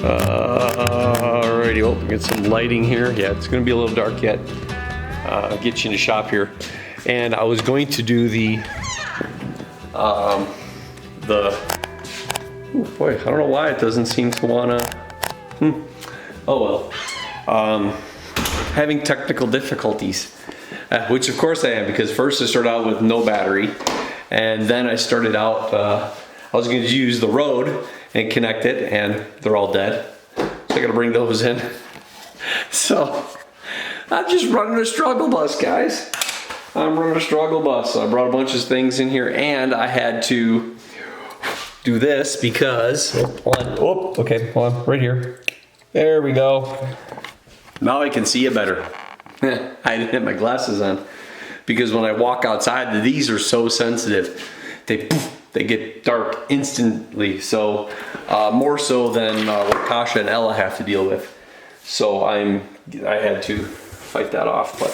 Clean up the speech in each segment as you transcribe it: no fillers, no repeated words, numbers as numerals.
Alrighty, well, get some lighting here. Yeah, it's gonna be a little dark yet. Get you in the shop here. And I was going to do oh boy, I don't know why it doesn't seem to wanna, oh well. Having technical difficulties, which of course I am, because first I started out with no battery, and then I started out, I was going to use the road and connect it, and they're all dead. So I gotta bring those in. So I'm just running a struggle bus, guys. I'm running a struggle bus. So I brought a bunch of things in here, and I had to do this because, okay, hold on, right here. There we go. Now I can see it better. I didn't have my glasses on because when I walk outside, these are so sensitive. They get dark instantly. So more so than what Kasha and Ella have to deal with. So I had to fight that off. But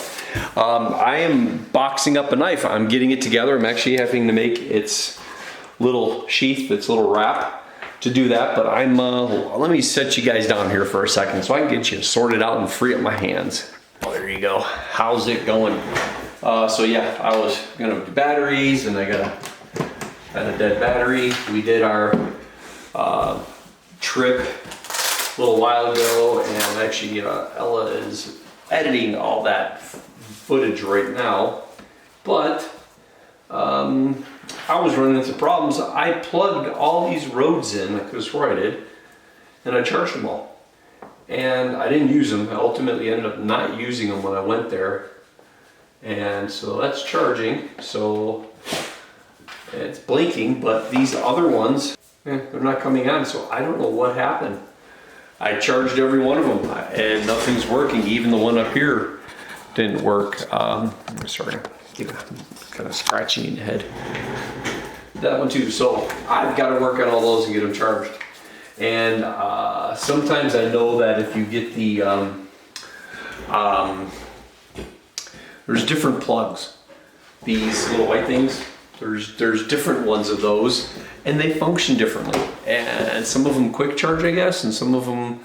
I am boxing up a knife. I'm getting it together. I'm actually having to make its little sheath, its little wrap to do that. But I'm let me set you guys down here for a second so I can get you sorted out and free up my hands. Oh, there you go. How's it going? So yeah, I was gonna do batteries, and I got a dead battery. We did our trip a little while ago, and actually Ella is editing all that footage right now. But I was running into problems. I plugged all these roads in, like this where I did, and I charged them all. And I didn't use them. I ultimately ended up not using them when I went there. And so that's charging. So it's blinking, but these other ones, they're not coming on. So I don't know what happened. I charged every one of them and nothing's working. Even the one up here didn't work. I'm sorry, kind of scratching in the head. That one too. So I've got to work on all those and get them charged. And sometimes I know that if you get the, there's different plugs. These little white things, there's different ones of those, and they function differently. And some of them quick charge, I guess, and some of them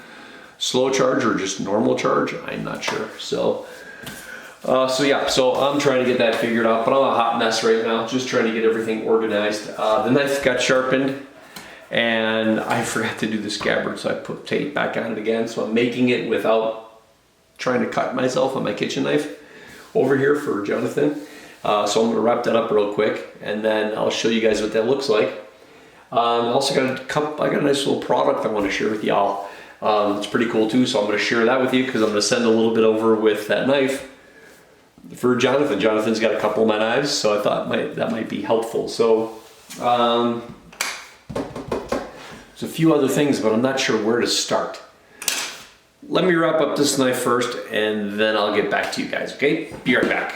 slow charge or just normal charge. I'm not sure. So yeah, so I'm trying to get that figured out, but I'm a hot mess right now, just trying to get everything organized. The knife got sharpened, and I forgot to do the scabbard, so I put tape back on it again. So I'm making it without trying to cut myself on my kitchen knife over here for Jonathan. So I'm gonna wrap that up real quick, and then I'll show you guys what that looks like. I also got a nice little product I want to share with y'all. It's pretty cool too, so I'm gonna share that with you because I'm gonna send a little bit over with that knife for Jonathan. Jonathan's got a couple of my knives, so I thought that might be helpful. So there's a few other things, but I'm not sure where to start. Let me wrap up this knife first, and then I'll get back to you guys, okay? Be right back.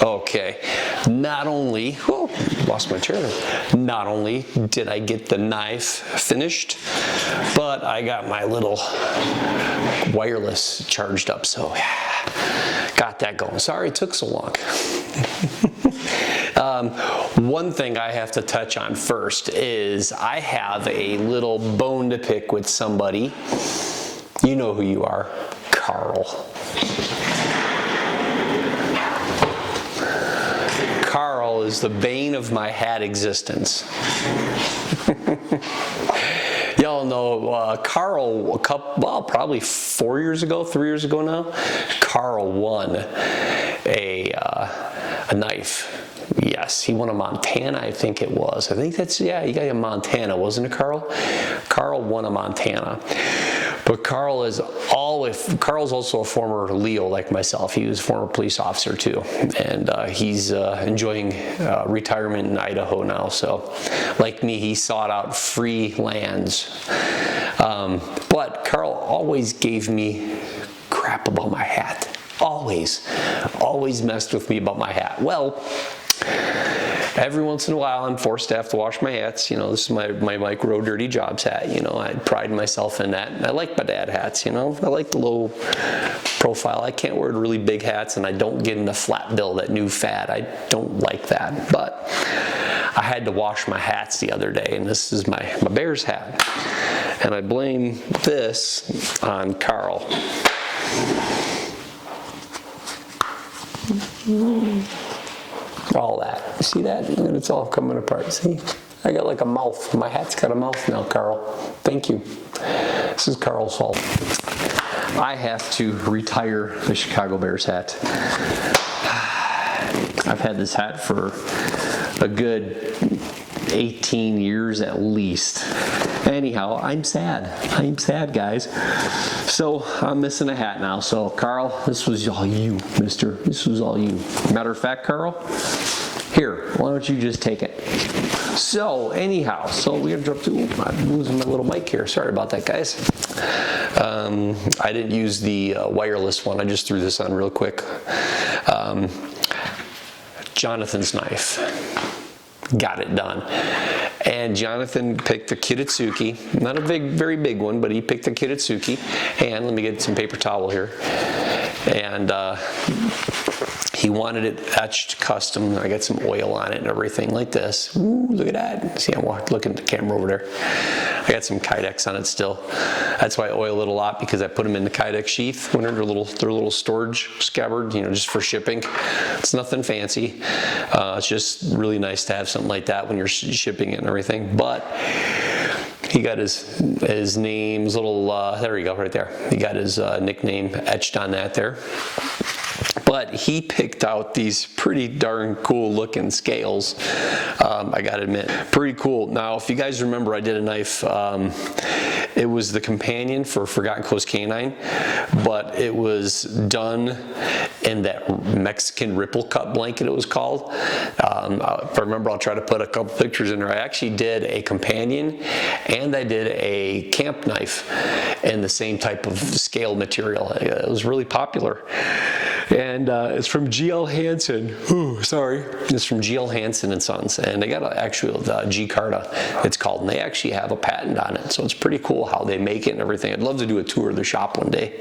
Okay, not only, lost my chair. Not only did I get the knife finished, but I got my little wireless charged up, so got that going. Sorry it took so long. One thing I have to touch on first is I have a little bone to pick with somebody. You know who you are, Carl. Carl is the bane of my hat existence. Y'all know Carl, probably 4 years ago, 3 years ago now, Carl won a knife. Yes, he won a Montana, I think it was. I think that's, yeah, he got a Montana, wasn't it, Carl? Carl won a Montana. But Carl's also a former Leo like myself. He was a former police officer too. And he's enjoying retirement in Idaho now. So like me, he sought out free lands. But Carl always gave me crap about my hat. Always messed with me about my hat. Well, every once in a while I'm forced to have to wash my hats. You know, this is my Mike Rowe Dirty Jobs hat. You know, I pride myself in that. And I like my dad hats, you know. I like the low profile. I can't wear really big hats, and I don't get in the flat bill, that new fad. I don't like that. But I had to wash my hats the other day, and this is my Bears hat. And I blame this on Carl. All that. See that? And it's all coming apart. See? I got like a mouth. My hat's got a mouth now, Carl. Thank you. This is Carl's fault. I have to retire the Chicago Bears hat. I've had this hat for a good 18 years at least. Anyhow, I'm sad. I'm sad, guys. So I'm missing a hat now. So Carl, this was all you, mister. This was all you. Matter of fact, Carl, here, why don't you just take it? So anyhow, so we're gonna jump to, I'm losing my little mic here. Sorry about that, guys. I didn't use the wireless one. I just threw this on real quick. Jonathan's knife. Got it done. And Jonathan picked a Kiritsuke, not a very big one, but he picked a Kiritsuke. And let me get some paper towel here. And he wanted it etched custom. I got some oil on it and everything like this. Ooh, look at that. See, I'm looking at the camera over there. I got some Kydex on it still. That's why I oil it a lot, because I put them in the Kydex sheath when they're their little storage scabbard, you know, just for shipping. It's nothing fancy. It's just really nice to have something like that when you're shipping it and everything. But he got his name's little, there you go, right there. He got his nickname etched on that there. But he picked out these pretty darn cool looking scales, I gotta admit. Pretty cool. Now, if you guys remember, I did a knife, it was the companion for Forgotten Coast Canine, but it was done in that Mexican ripple cut blanket, it was called. If I remember, I'll try to put a couple pictures in there. I actually did a companion and I did a camp knife in the same type of scale material. It was really popular. And it's from GL Hansen. Ooh, sorry. It's from GL Hansen and Sons, and they got an actual G Carta, it's called, and they actually have a patent on it. So it's pretty cool how they make it and everything. I'd love to do a tour of the shop one day,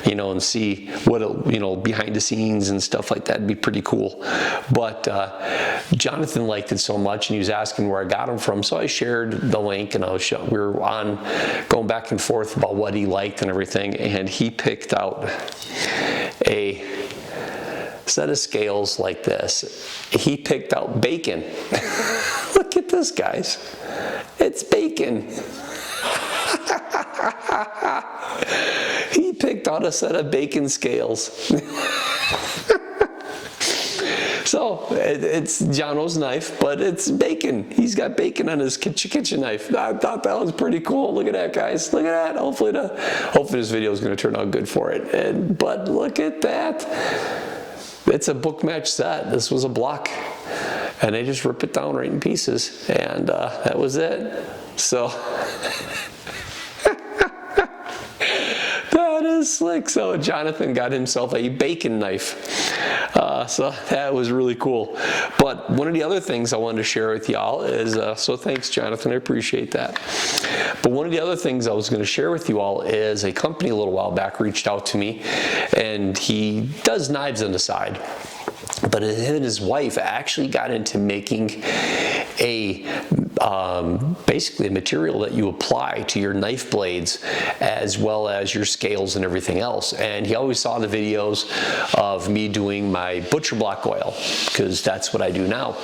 you know, and see what you know, behind the scenes and stuff like that. Would be pretty cool. But Jonathan liked it so much, and he was asking where I got them from. So I shared the link, and we were going back and forth about what he liked and everything, and he picked out a set of scales like this. He picked out bacon. Look at this, guys. It's bacon. He picked out a set of bacon scales. So it's Jono's knife, but it's bacon. He's got bacon on his kitchen knife. I thought that was pretty cool. Look at that, guys. Look at that. Hopefully this video is going to turn out good for it. But look at that. It's a book match set. This was a block, and they just rip it down right in pieces, and that was it. So that is slick. So Jonathan got himself a bacon knife. So that was really cool. But one of the other things I wanted to share with y'all is, so thanks, Jonathan, I appreciate that. But one of the other things I was going to share with you all is a company a little while back reached out to me, and he does knives on the side. But him and his wife actually got into making basically a material that you apply to your knife blades as well as your scales and everything else. And he always saw the videos of me doing my butcher block oil, because that's what I do now.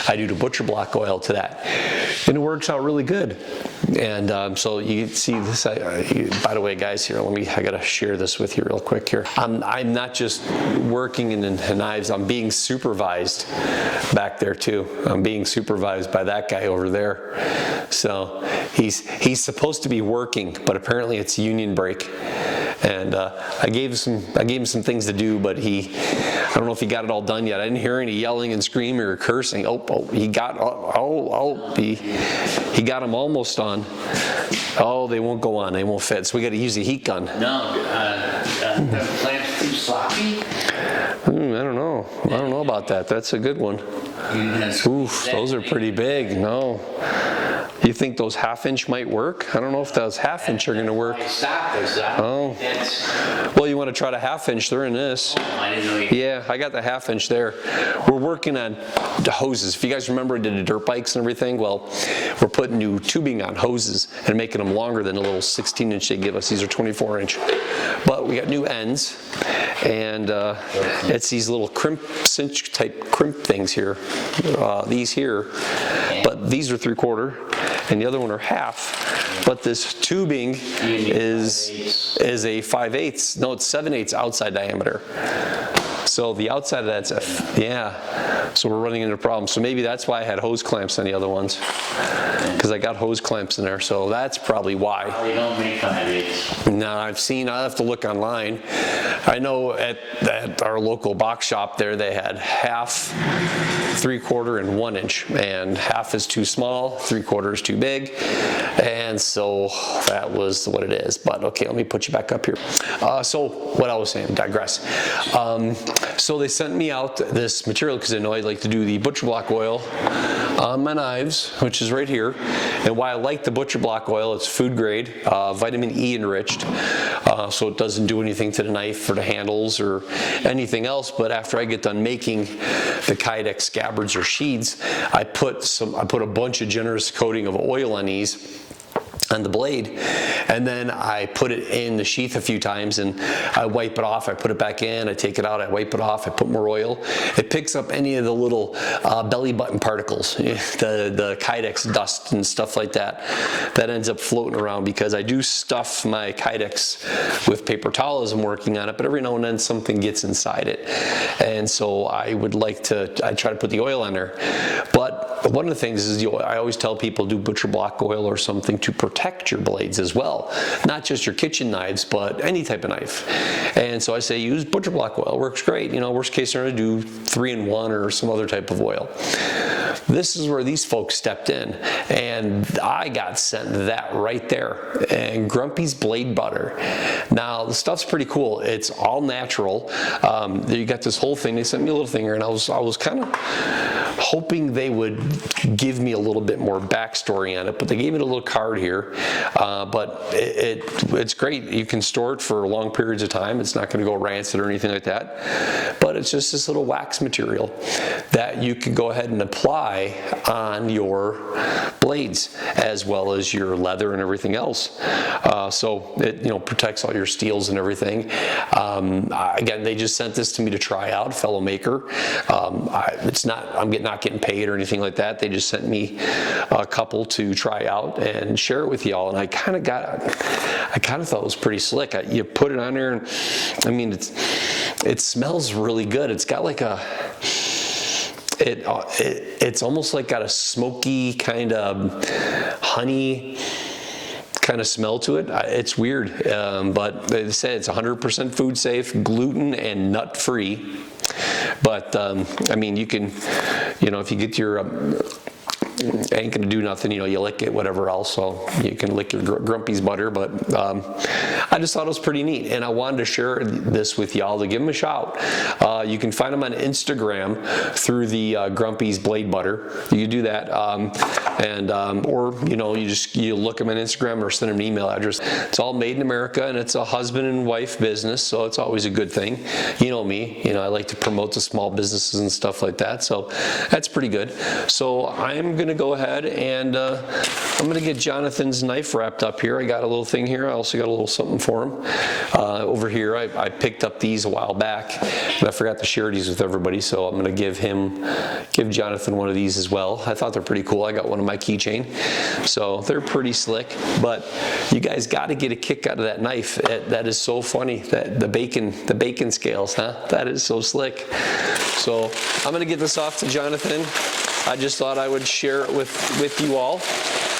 I do the butcher block oil to that, and it works out really good. And so you can see this. By the way, guys, here, I gotta share this with you real quick here. I'm not just working in the knives, I'm being supervised back there too. I'm being supervised by that guy over there. So he's supposed to be working, but apparently it's union break. And I gave him some things to do, but I don't know if he got it all done yet. I didn't hear any yelling and screaming or cursing. He got them almost on. Oh, they won't go on. They won't fit. So we got to use the heat gun. No, the plant's too sloppy. I don't know. I don't know about that. That's a good one. Oof, those are pretty big. No. You think those 1/2 inch might work? I don't know if those 1/2 inch are going to work. I stopped those. Oh. Well, you want to try the 1/2 inch? They're in this. I didn't know you. Yeah, I got the 1/2 inch there. We're working on the hoses. If you guys remember, I did the dirt bikes and everything. Well, we're putting new tubing on hoses and making them longer than the little 16 inch they give us. These are 24 inch. But we got new ends, and it's these little cinch type crimp things here. These here, but these are 3/4, and the other one are 1/2. But this tubing is a 5/8. No, it's 7/8 outside diameter. So the outside of that's yeah. So we're running into problems. So maybe that's why I had hose clamps on the other ones, because I got hose clamps in there. So that's probably why. They don't make 5/8. No, I'll have to look online. I know at our local box shop there, they had 1/2, 3/4, and 1 inch, and 1/2 is too small, 3/4 is too big, and so that was what it is. But okay, let me put you back up here. So what I was saying, digress. So they sent me out this material because they know I'd like to do the butcher block oil on my knives, which is right here. And why I like the butcher block oil, it's food grade, vitamin E enriched, so it doesn't do anything to the knife or the handles or anything else. But after I get done making the Kydex scabbards or sheaths, I put a bunch of generous coating of oil on these, on the blade, and then I put it in the sheath a few times and I wipe it off. I put it back in, I take it out, I wipe it off, I put more oil. It picks up any of the little belly button particles, the Kydex dust and stuff like that ends up floating around, because I do stuff my Kydex with paper towel as I'm working on it, but every now and then something gets inside it. And so I try to put the oil on there. But one of the things is I always tell people, do butcher block oil or something to protect your blades as well. Not just your kitchen knives, but any type of knife. And so I say use butcher block oil, works great. You know, worst case scenario, do 3-in-1 or some other type of oil. This is where these folks stepped in, and I got sent that right there. And Grumpy's Blade Butter. Now the stuff's pretty cool. It's all natural. You got this whole thing. They sent me a little thing here, and I was kind of hoping they would give me a little bit more backstory on it, but they gave me a little card here. But it's great. You can store it for long periods of time. It's not going to go rancid or anything like that. But it's just this little wax material that you can go ahead and apply on your blades, as well as your leather and everything else. So it protects all your steels and everything. Again, they just sent this to me to try out, fellow maker. I'm not getting paid or anything like that. They just sent me a couple to try out and share it with y'all. And I kind of thought it was pretty slick. You put it on there, and I mean, it smells really good. It's got like it's almost like got a smoky kind of honey kind of smell to it. It's weird, but they say it's 100% food safe, gluten and nut free. But I mean, you can, if you get your ain't gonna do nothing, you lick it, whatever else, so you can lick your Grumpy's butter. But I just thought it was pretty neat, and I wanted to share this with y'all to give them a shout. You can find them on Instagram through the Grumpy's Blade Butter. You can do that, or you look them on Instagram or send them an email address. It's all made in America, and it's a husband and wife business, so it's always a good thing. You know me, I like to promote the small businesses and stuff like that, so that's pretty good. So I'm gonna go ahead and I'm gonna get Jonathan's knife wrapped up here. I got a little thing here. I also got a little something for him. Over here, I picked up these a while back, and I forgot to share these with everybody, so I'm gonna give Jonathan one of these as well. I thought they're pretty cool. I got one on my keychain, so they're pretty slick. But you guys got to get a kick out of that knife. That is so funny. That the bacon scales, huh? That is so slick. So I'm gonna get this off to Jonathan. I just thought I would share it with you all,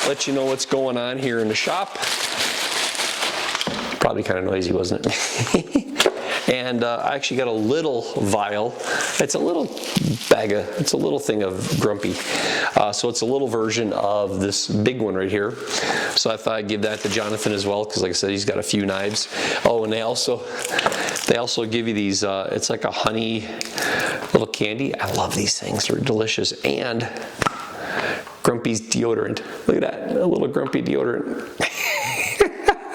let you know what's going on here in the shop. Probably kind of noisy, wasn't it? And I actually got a little vial. It's a little thing of Grumpy. So it's a little version of this big one right here. So I thought I'd give that to Jonathan as well, because like I said, he's got a few knives. Oh, and they also give you these, it's like a honey little candy. I love these things, they're delicious. And Grumpy's deodorant. Look at that, a little Grumpy deodorant.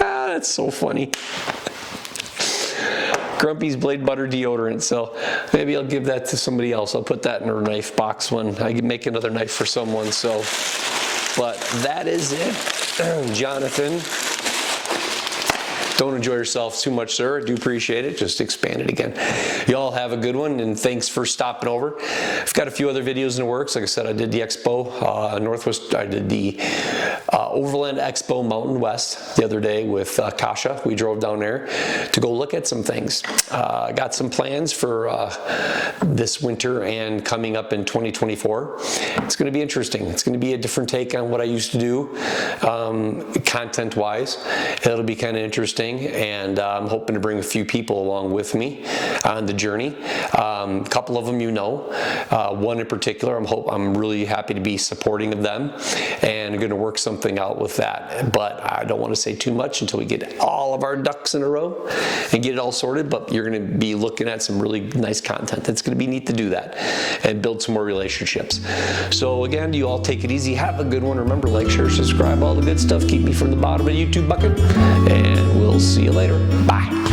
That's so funny. Grumpy's Blade Butter deodorant. So maybe I'll give that to somebody else. I'll put that in a knife box when I can make another knife for someone. So, but that is it, Jonathan. Don't enjoy yourself too much, sir. I do appreciate it. Just expand it again. Y'all have a good one, and thanks for stopping over. I've got a few other videos in the works. Like I said, I did the Expo Northwest. I did the Overland Expo Mountain West the other day with Kasha. We drove down there to go look at some things. Got some plans for this winter and coming up in 2024. It's going to be interesting. It's going to be a different take on what I used to do, content-wise. It'll be kind of interesting. And I'm hoping to bring a few people along with me on the journey. A couple of them, you know, one in particular, I'm really happy to be supporting of them, and going to work something out with that. But I don't want to say too much until we get all of our ducks in a row and get it all sorted. But you're going to be looking at some really nice content. It's going to be neat to do that and build some more relationships. So again, you all take it easy. Have a good one. Remember, like, share, subscribe, all the good stuff. Keep me from the bottom of the YouTube bucket, and we'll see you later. Bye.